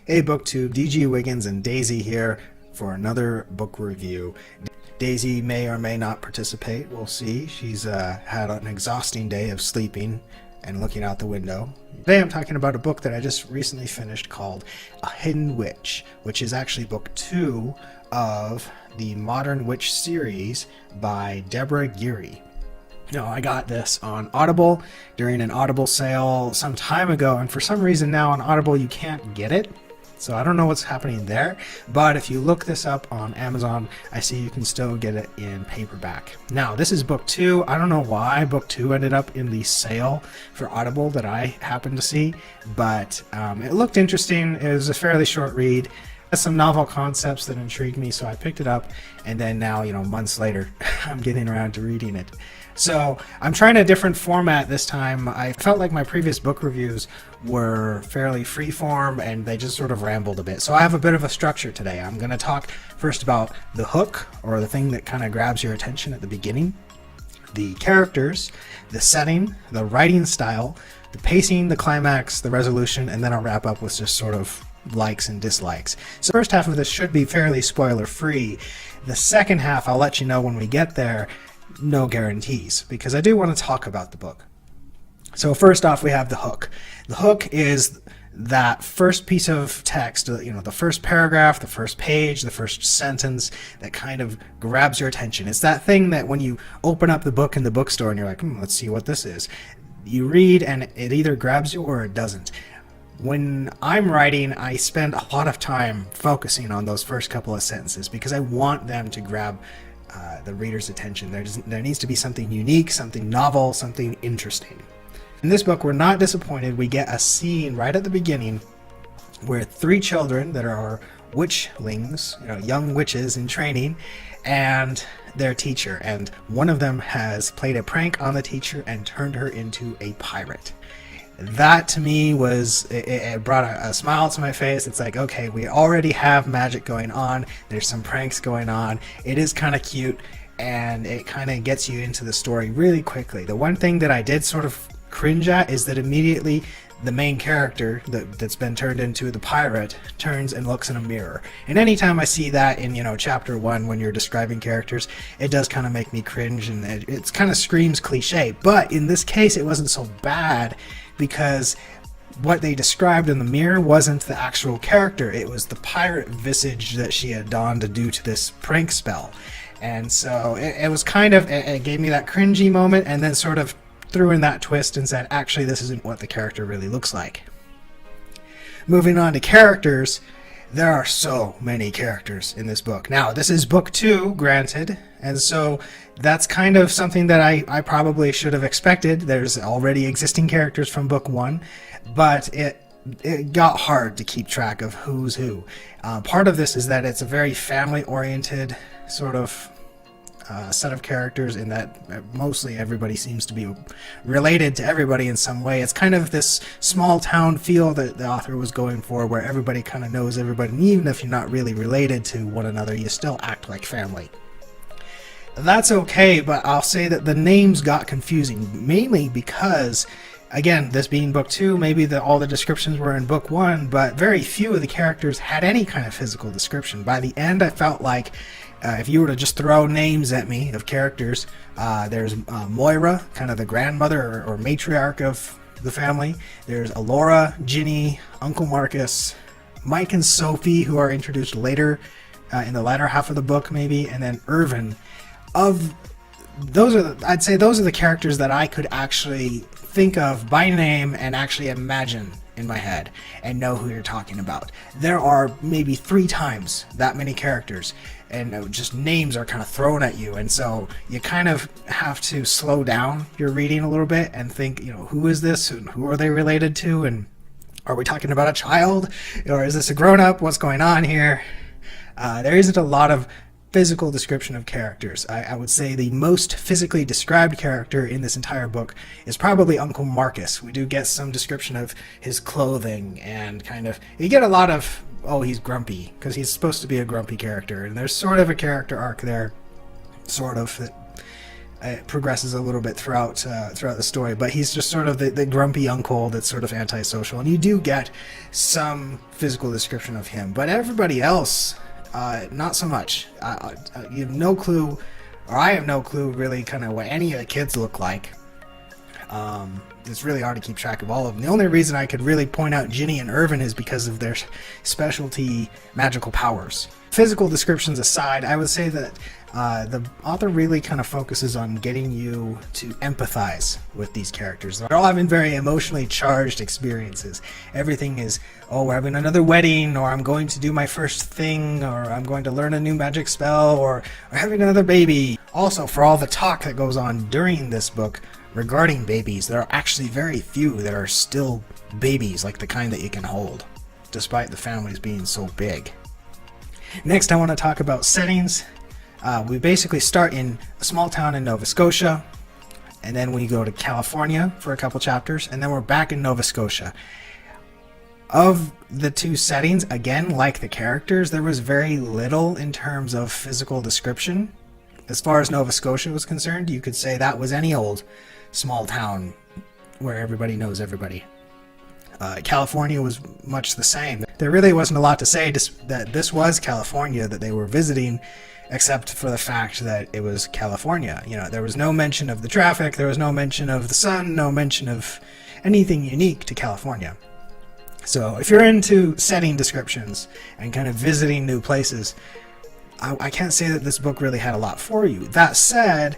Hey BookTube, DG Wiggins and Daisy here for another book review. Daisy may or may not participate, we'll see. She's had an exhausting day of sleeping and looking out the window. Today I'm talking about a book that I just recently finished called A Hidden Witch, which is actually book 2 of the Modern Witch series by Debora Geary. Now, I got this on Audible during an Audible sale some time ago, and for some reason now on Audible you can't get it. So I don't know what's happening there, but if you look this up on Amazon, I see you can still get it in paperback. Now, this is book 2. I don't know why book 2 ended up in the sale for Audible that I happened to see, but it looked interesting. It was a fairly short read. It has some novel concepts that intrigued me, so I picked it up, and then now, months later, I'm getting around to reading it. So I'm trying a different format this time. I felt like my previous book reviews were fairly freeform and they just sort of rambled a bit. So I have a bit of a structure today. I'm going to talk first about the hook, or the thing that kind of grabs your attention at the beginning, the characters, the setting, the writing style, the pacing, the climax, the resolution, and then I'll wrap up with just sort of likes and dislikes. So the first half of this should be fairly spoiler free. The second half, I'll let you know when we get there. No guarantees, because I do want to talk about the book. So first off, we have the hook. The hook is that first piece of text, the first paragraph, the first page, the first sentence that kind of grabs your attention. It's that thing that when you open up the book in the bookstore and you're like, let's see what this is. You read and it either grabs you or it doesn't. When I'm writing, I spend a lot of time focusing on those first couple of sentences because I want them to grab the reader's attention. There needs to be something unique, something novel, something interesting. In this book, we're not disappointed. We get a scene right at the beginning where 3 children that are witchlings, young witches in training, and their teacher. And one of them has played a prank on the teacher and turned her into a pirate. That to me was, it brought a smile to my face. It's like, okay, we already have magic going on. There's some pranks going on. It is kind of cute, and it kind of gets you into the story really quickly. The one thing that I did sort of cringe at is that immediately the main character that's been turned into the pirate turns and looks in a mirror. And anytime I see that in, chapter 1 when you're describing characters, it does kind of make me cringe, and it kind of screams cliche. But in this case, it wasn't so bad, because what they described in the mirror wasn't the actual character. It was the pirate visage that she had donned to do to this prank spell. And so it was kind of, it gave me that cringy moment, and then sort of threw in that twist and said, actually, this isn't what the character really looks like. Moving on to characters, there are so many characters in this book. Now, this is book 2, granted, and so that's kind of something that I probably should have expected. There's already existing characters from book 1, but it got hard to keep track of who's who. Part of this is that it's a very family-oriented sort of set of characters, in that mostly everybody seems to be related to everybody in some way. It's kind of this small town feel that the author was going for, where everybody kind of knows everybody, and even if you're not really related to one another, you still act like family. That's okay, but I'll say that the names got confusing, mainly because, again, this being book 2, maybe all the descriptions were in book 1, but very few of the characters had any kind of physical description. By the end, I felt like if you were to just throw names at me of characters, there's Moira, kind of the grandmother or matriarch of the family. There's Alora, Giny, Uncle Marcus, Mike and Sophie, who are introduced later in the latter half of the book maybe, and then Irvin. I'd say those are the characters that I could actually think of by name and actually imagine in my head and know who you're talking about. There are maybe 3 times that many characters, and just names are kind of thrown at you, and so you kind of have to slow down your reading a little bit and think, who is this and who are they related to, and are we talking about a child, or is this a grown-up? What's going on here? There isn't a lot of physical description of characters. I would say the most physically described character in this entire book is probably Uncle Marcus. We do get some description of his clothing, and you get a lot of, he's grumpy, because he's supposed to be a grumpy character, and there's sort of a character arc there, sort of, it progresses a little bit throughout the story, but he's just sort of the grumpy uncle that's sort of antisocial, and you do get some physical description of him, but everybody else, not so much. You have no clue, or I have no clue really kind of what any of the kids look like. It's really hard to keep track of all of them. The only reason I could really point out Giny and Irvin is because of their specialty magical powers. Physical descriptions aside, I would say that the author really kind of focuses on getting you to empathize with these characters. They're all having very emotionally charged experiences. Everything is, oh, we're having another wedding, or I'm going to do my first thing, or I'm going to learn a new magic spell, or I'm having another baby. Also, for all the talk that goes on during this book regarding babies, there are actually very few that are still babies, like the kind that you can hold, despite the families being so big. Next, I want to talk about settings. We basically start in a small town in Nova Scotia, and then we go to California for a couple chapters, and then we're back in Nova Scotia. Of the two settings, again, like the characters, there was very little in terms of physical description. As far as Nova Scotia was concerned, you could say that was any old small town where everybody knows everybody. California was much the same. There really wasn't a lot to say that this was California that they were visiting, except for the fact that it was California. You know, there was no mention of the traffic, there was no mention of the sun, no mention of anything unique to California. So if you're into setting descriptions and kind of visiting new places, I can't say that this book really had a lot for you. That said,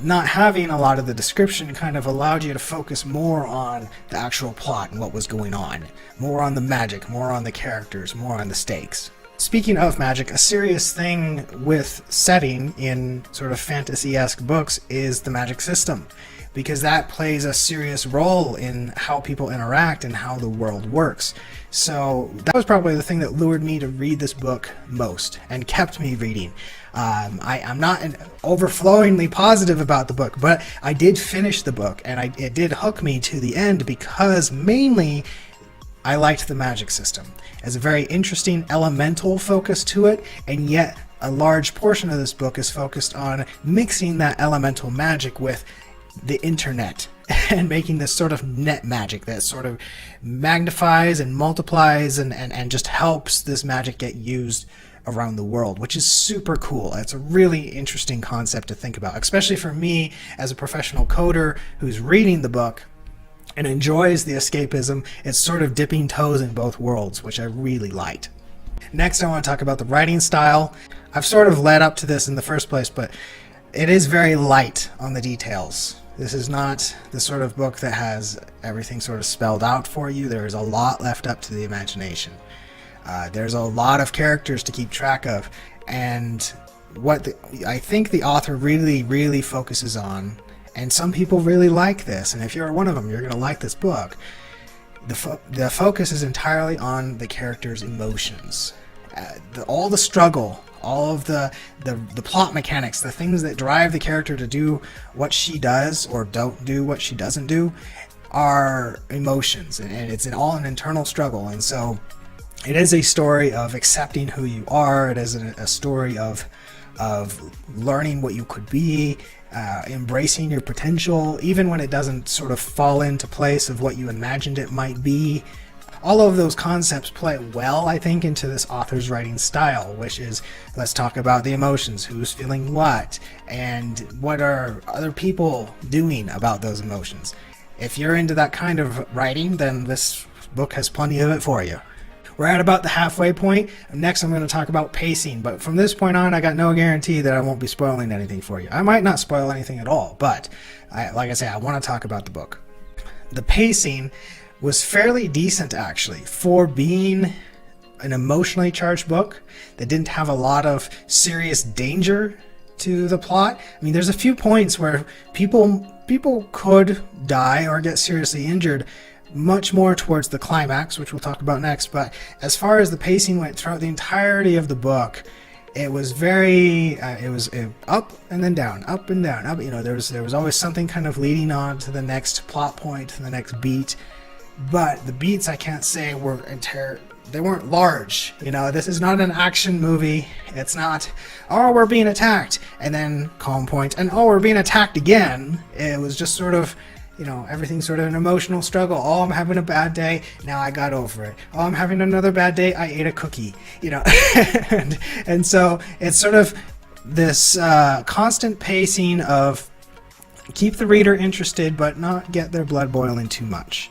not having a lot of the description kind of allowed you to focus more on the actual plot and what was going on. More on the magic, more on the characters, more on the stakes. Speaking of magic, a serious thing with setting in sort of fantasy-esque books is the magic system, because that plays a serious role in how people interact and how the world works. So that was probably the thing that lured me to read this book most and kept me reading. I'm not overflowingly positive about the book, but I did finish the book, and it did hook me to the end because mainly I liked the magic system. It's a very interesting elemental focus to it, and yet a large portion of this book is focused on mixing that elemental magic with the internet and making this sort of net magic that sort of magnifies and multiplies and just helps this magic get used around the world, which is super cool. It's a really interesting concept to think about, especially for me as a professional coder who's reading the book and enjoys the escapism. It's sort of dipping toes in both worlds, which I really liked. Next, I want to talk about the writing style. I've sort of led up to this in the first place, but it is very light on the details. This is not the sort of book that has everything sort of spelled out for you. There is a lot left up to the imagination. There's a lot of characters to keep track of, and what I think the author really focuses on, and some people really like this, and if you're one of them, you're going to like this book. The focus is entirely on the character's emotions. All the struggle, all of the plot mechanics, the things that drive the character to do what she does or don't do what she doesn't do are emotions, and it's all an internal struggle. And so it is a story of accepting who you are. It is a story of learning what you could be, embracing your potential, even when it doesn't sort of fall into place of what you imagined it might be. All of those concepts play well, I think, into this author's writing style, which is, let's talk about the emotions, who's feeling what, and what are other people doing about those emotions. If you're into that kind of writing, then this book has plenty of it for you. We're at about the halfway point. Next, I'm going to talk about pacing, but from this point on, I got no guarantee that I won't be spoiling anything for you. I might not spoil anything at all, but like I say, I want to talk about the book. The pacing was fairly decent, actually, for being an emotionally charged book that didn't have a lot of serious danger to the plot. I mean, there's a few points where people could die or get seriously injured, much more towards the climax, which we'll talk about next. But as far as the pacing went throughout the entirety of the book, it was very it was up and then down, up and down, up. You know, there was always something kind of leading on to the next plot point, to the next beat. But the beats, I can't say were they weren't large. You know, this is not an action movie. It's not, oh, we're being attacked, and then calm point, and oh, we're being attacked again. It was just sort of, you know, everything's sort of an emotional struggle. Oh, I'm having a bad day. Now I got over it. Oh, I'm having another bad day. I ate a cookie. You know, and so it's sort of this constant pacing of keep the reader interested, but not get their blood boiling too much.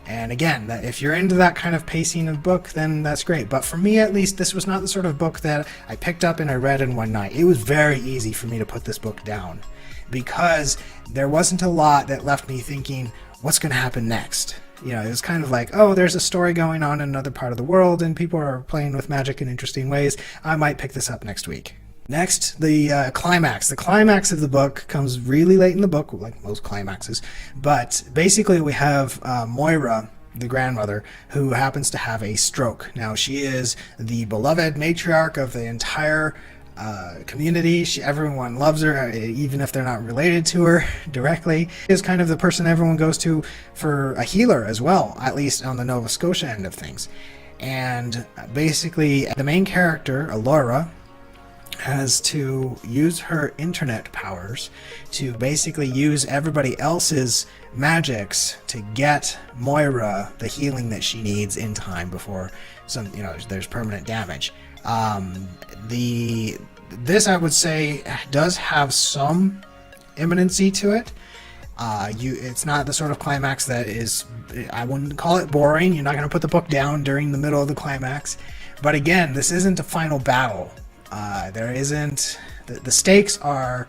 And again, if you're into that kind of pacing of book, then that's great. But for me, at least, this was not the sort of book that I picked up and I read in one night. It was very easy for me to put this book down because there wasn't a lot that left me thinking, what's going to happen next? You know, it was kind of like, oh, there's a story going on in another part of the world and people are playing with magic in interesting ways. I might pick this up next week. Next, the climax. The climax of the book comes really late in the book, like most climaxes. But basically we have Moira, the grandmother, who happens to have a stroke. Now, she is the beloved matriarch of the entire community. Everyone loves her, even if they're not related to her directly. She is kind of the person everyone goes to for a healer as well, at least on the Nova Scotia end of things. And basically, the main character, Alora, has to use her internet powers to basically use everybody else's magics to get Moira the healing that she needs in time before there's permanent damage. This I would say does have some imminency to it. It's not the sort of climax that is, I wouldn't call it boring. You're not going to put the book down during the middle of the climax. But again, this isn't a final battle. There isn't, the stakes are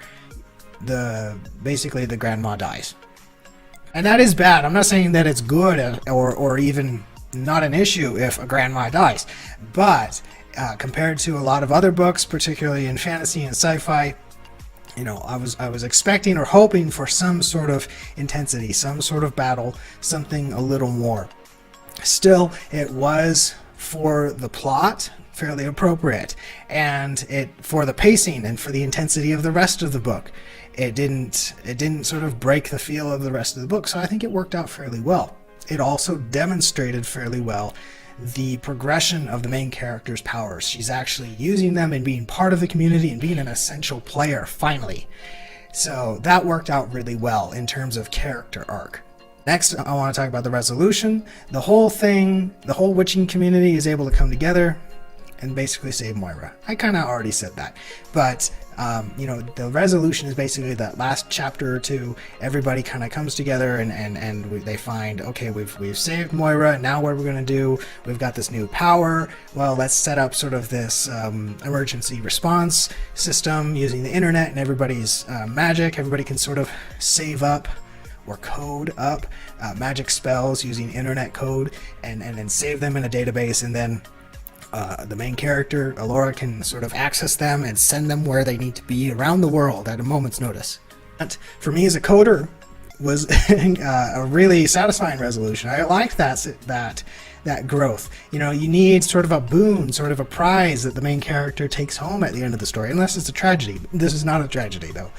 basically the grandma dies. And that is bad. I'm not saying that it's good or even not an issue if a grandma dies. But compared to a lot of other books, particularly in fantasy and sci-fi, you know, I was expecting or hoping for some sort of intensity, some sort of battle, something a little more. Still, it was, for the plot, fairly appropriate, and it for the pacing and for the intensity of the rest of the book, it didn't sort of break the feel of the rest of the book. So I think it worked out fairly well. It also demonstrated fairly well the progression of the main character's powers. She's actually using them and being part of the community and being an essential player finally. So that worked out really well in terms of character arc. Next, I want to talk about the resolution. The whole witching community is able to come together and basically save Moira. I kind of already said that, but the resolution is basically that last chapter or two. Everybody kind of comes together and they find, okay, we've saved Moira. Now what are we going to do? We've got this new power. Well, let's set up sort of this emergency response system using the internet and everybody's magic. Everybody can sort of save up or code up magic spells using internet code and then save them in a database, and then the main character, Alora, can sort of access them and send them where they need to be around the world at a moment's notice. That, for me as a coder, was a really satisfying resolution. I liked that growth. You know, you need sort of a boon, sort of a prize that the main character takes home at the end of the story, unless it's a tragedy. This is not a tragedy, though.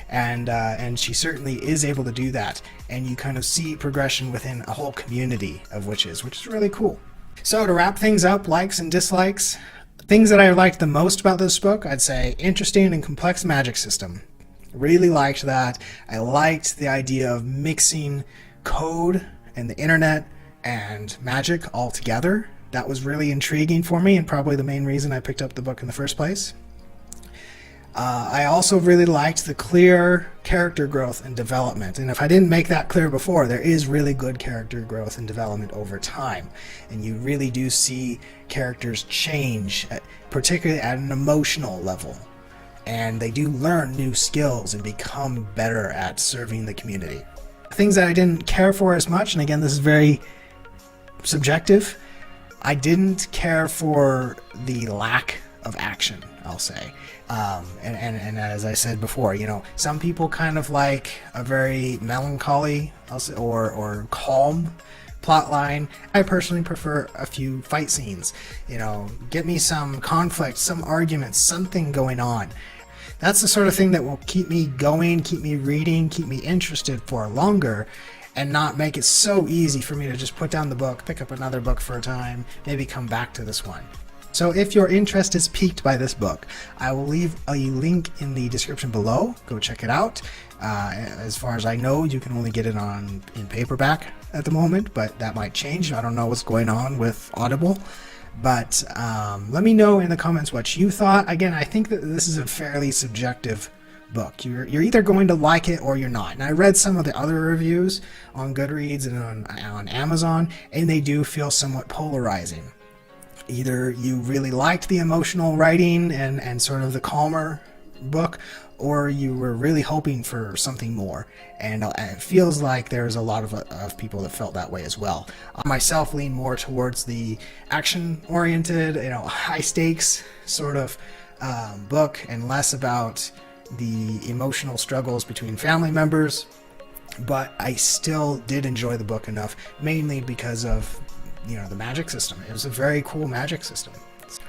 And she certainly is able to do that. And you kind of see progression within a whole community of witches, which is really cool. So to wrap things up, likes and dislikes, things that I liked the most about this book, I'd say interesting and complex magic system. Really liked that. I liked the idea of mixing code and the internet and magic all together. That was really intriguing for me and probably the main reason I picked up the book in the first place. I also really liked the clear character growth and development. And if I didn't make that clear before, there is really good character growth and development over time. And you really do see characters change, particularly at an emotional level. And they do learn new skills and become better at serving the community. Things that I didn't care for as much, and again, this is very subjective, I didn't care for the lack of action, I'll say. And as I said before, you know, some people kind of like a very melancholy, I'll say, or calm plot line. I personally prefer a few fight scenes. You know, get me some conflict, some arguments, something going on. That's the sort of thing that will keep me going, keep me reading, keep me interested for longer. and not make it so easy for me to just put down the book, pick up another book for a time, maybe come back to this one. So if your interest is piqued by this book, I will leave a link in the description below. Go check it out. As far as I know, you can only get it in paperback at the moment, but that might change. I don't know what's going on with Audible. But let me know in the comments what you thought. Again, I think that this is a fairly subjective book. You're either going to like it or you're not. And I read some of the other reviews on Goodreads and on Amazon, and they do feel somewhat polarizing. Either you really liked the emotional writing and sort of the calmer book, or you were really hoping for something more. And it feels like there's a lot of people that felt that way as well. I myself lean more towards the action-oriented, high-stakes sort of book, and less about the emotional struggles between family members. But I still did enjoy the book enough, mainly because of the magic system. It was a very cool magic system.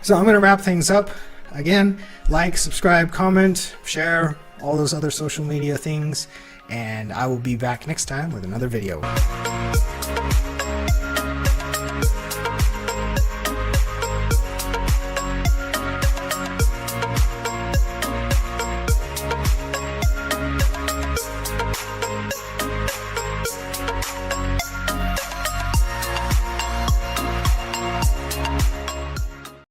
So I'm going to wrap things up. Again, like, subscribe, comment, share, all those other social media things, and I will be back next time with another video.